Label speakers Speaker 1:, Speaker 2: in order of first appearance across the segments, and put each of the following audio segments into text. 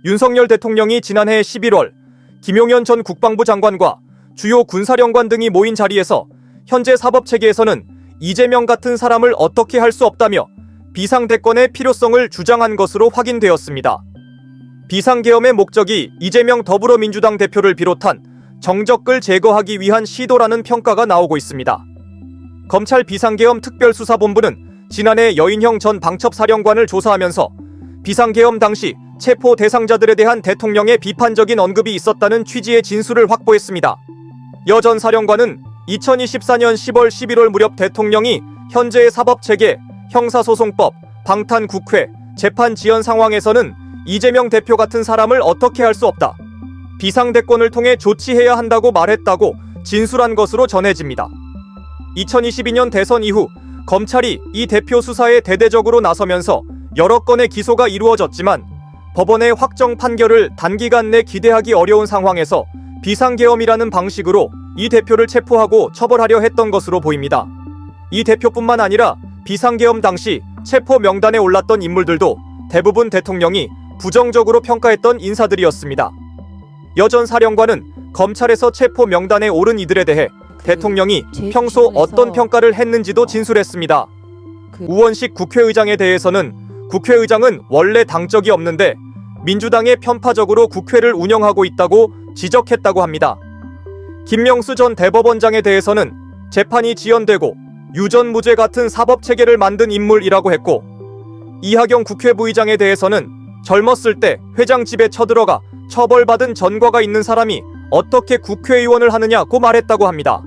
Speaker 1: 윤석열 대통령이 지난해 11월 김용현 전 국방부 장관과 주요 군사령관 등이 모인 자리에서 현재 사법체계에서는 이재명 같은 사람을 어떻게 할 수 없다며 비상대권의 필요성을 주장한 것으로 확인되었습니다. 비상계엄의 목적이 이재명 더불어민주당 대표를 비롯한 정적을 제거하기 위한 시도라는 평가가 나오고 있습니다. 검찰 비상계엄 특별수사본부는 지난해 여인형 전 방첩사령관을 조사하면서 비상계엄 당시 체포 대상자들에 대한 대통령의 비판적인 언급이 있었다는 취지의 진술을 확보했습니다. 여 전 사령관은 2024년 10월 11월 무렵 대통령이 현재의 사법체계, 형사소송법, 방탄국회, 재판 지연 상황에서는 이재명 대표 같은 사람을 어떻게 할 수 없다. 비상대권을 통해 조치해야 한다고 말했다고 진술한 것으로 전해집니다. 2022년 대선 이후 검찰이 이 대표 수사에 대대적으로 나서면서 여러 건의 기소가 이루어졌지만 법원의 확정 판결을 단기간 내 기대하기 어려운 상황에서 비상계엄이라는 방식으로 이 대표를 체포하고 처벌하려 했던 것으로 보입니다. 이 대표뿐만 아니라 비상계엄 당시 체포 명단에 올랐던 인물들도 대부분 대통령이 부정적으로 평가했던 인사들이었습니다. 여 전 사령관은 검찰에서 체포 명단에 오른 이들에 대해 대통령이 평소 어떤 평가를 했는지도 진술했습니다. 우원식 국회의장에 대해서는 국회의장은 원래 당적이 없는데 민주당에 편파적으로 국회를 운영하고 있다고 지적했다고 합니다. 김명수 전 대법원장에 대해서는 재판이 지연되고 유전무죄 같은 사법체계를 만든 인물이라고 했고, 이하경 국회부의장에 대해서는 젊었을 때 회장 집에 쳐들어가 처벌받은 전과가 있는 사람이 어떻게 국회의원을 하느냐고 말했다고 합니다.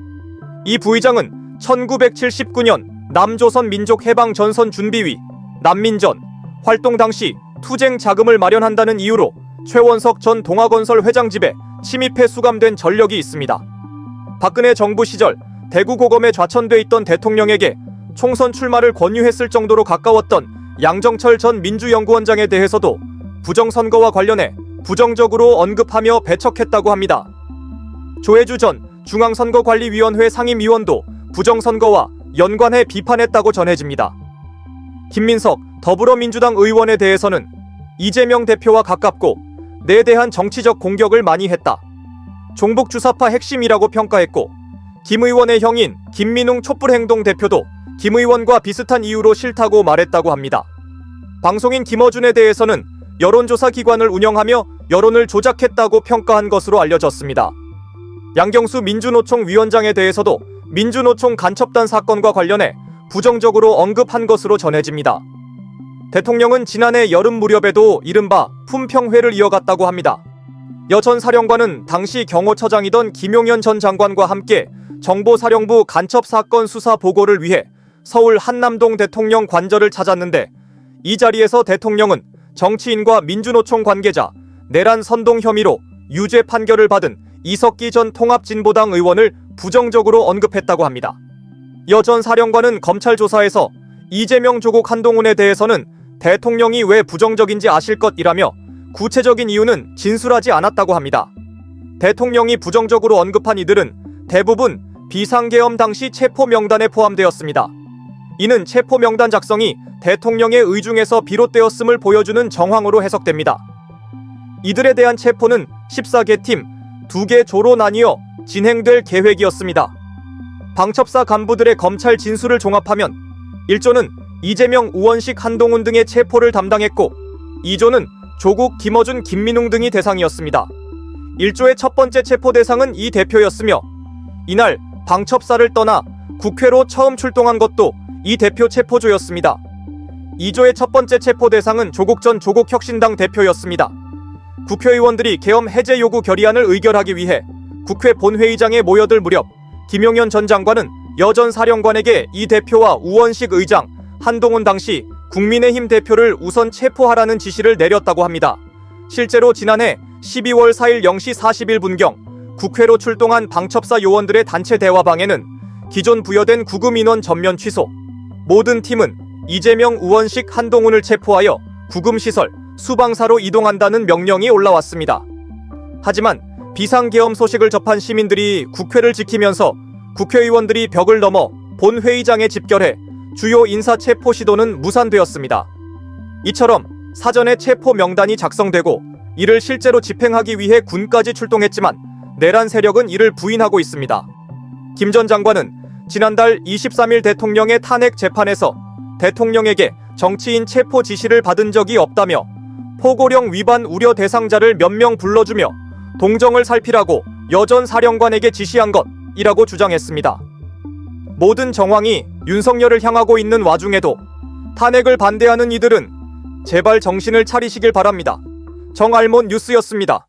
Speaker 1: 이 부의장은 1979년 남조선 민족해방전선준비위 난민전 활동 당시 투쟁 자금을 마련한다는 이유로 최원석 전 동아건설 회장 집에 침입해 수감된 전력이 있습니다. 박근혜 정부 시절 대구고검에 좌천돼 있던 대통령에게 총선 출마를 권유했을 정도로 가까웠던 양정철 전 민주연구원장에 대해서도 부정선거와 관련해 부정적으로 언급하며 배척했다고 합니다. 조혜주 전 중앙선거관리위원회 상임위원도 부정선거와 연관해 비판했다고 전해집니다. 김민석 더불어민주당 의원에 대해서는 이재명 대표와 가깝고 내 대한 정치적 공격을 많이 했다. 종북주사파 핵심이라고 평가했고, 김 의원의 형인 김민웅 촛불행동 대표도 김 의원과 비슷한 이유로 싫다고 말했다고 합니다. 방송인 김어준에 대해서는 여론조사 기관을 운영하며 여론을 조작했다고 평가한 것으로 알려졌습니다. 양경수 민주노총 위원장에 대해서도 민주노총 간첩단 사건과 관련해 부정적으로 언급한 것으로 전해집니다. 대통령은 지난해 여름 무렵에도 이른바 품평회를 이어갔다고 합니다. 여 전 사령관은 당시 경호처장이던 김용현 전 장관과 함께 정보사령부 간첩사건 수사 보고를 위해 서울 한남동 대통령 관저를 찾았는데, 이 자리에서 대통령은 정치인과 민주노총 관계자, 내란 선동 혐의로 유죄 판결을 받은 이석기 전 통합진보당 의원을 부정적으로 언급했다고 합니다. 여 전 사령관은 검찰 조사에서 이재명 조국 한동훈에 대해서는 대통령이 왜 부정적인지 아실 것이라며 구체적인 이유는 진술하지 않았다고 합니다. 대통령이 부정적으로 언급한 이들은 대부분 비상계엄 당시 체포 명단에 포함되었습니다. 이는 체포 명단 작성이 대통령의 의중에서 비롯되었음을 보여주는 정황으로 해석됩니다. 이들에 대한 체포는 14개 팀, 2개 조로 나뉘어 진행될 계획이었습니다. 방첩사 간부들의 검찰 진술을 종합하면 1조는 이재명, 우원식, 한동훈 등의 체포를 담당했고, 2조는 조국, 김어준, 김민웅 등이 대상이었습니다. 1조의 첫 번째 체포 대상은 이 대표였으며, 이날 방첩사를 떠나 국회로 처음 출동한 것도 이 대표 체포조였습니다. 2조의 첫 번째 체포 대상은 조국 전 조국혁신당 대표였습니다. 국회의원들이 계엄 해제 요구 결의안을 의결하기 위해 국회 본회의장에 모여들 무렵 김용현 전 장관은 여 전 사령관에게 이 대표와 우원식 의장, 한동훈 당시 국민의힘 대표를 우선 체포하라는 지시를 내렸다고 합니다. 실제로 지난해 12월 4일 0시 41분경 국회로 출동한 방첩사 요원들의 단체 대화방에는 기존 부여된 구금 인원 전면 취소, 모든 팀은 이재명, 우원식, 한동훈을 체포하여 구금시설, 수방사로 이동한다는 명령이 올라왔습니다. 하지만 비상계엄 소식을 접한 시민들이 국회를 지키면서 국회의원들이 벽을 넘어 본회의장에 집결해 주요 인사 체포 시도는 무산되었습니다. 이처럼 사전에 체포 명단이 작성되고 이를 실제로 집행하기 위해 군까지 출동했지만 내란 세력은 이를 부인하고 있습니다. 김 전 장관은 지난달 23일 대통령의 탄핵 재판에서 대통령에게 정치인 체포 지시를 받은 적이 없다며 포고령 위반 우려 대상자를 몇 명 불러주며 동정을 살피라고 여전 사령관에게 지시한 것이라고 주장했습니다. 모든 정황이 윤석열을 향하고 있는 와중에도 탄핵을 반대하는 이들은 제발 정신을 차리시길 바랍니다. 정알몬 뉴스였습니다.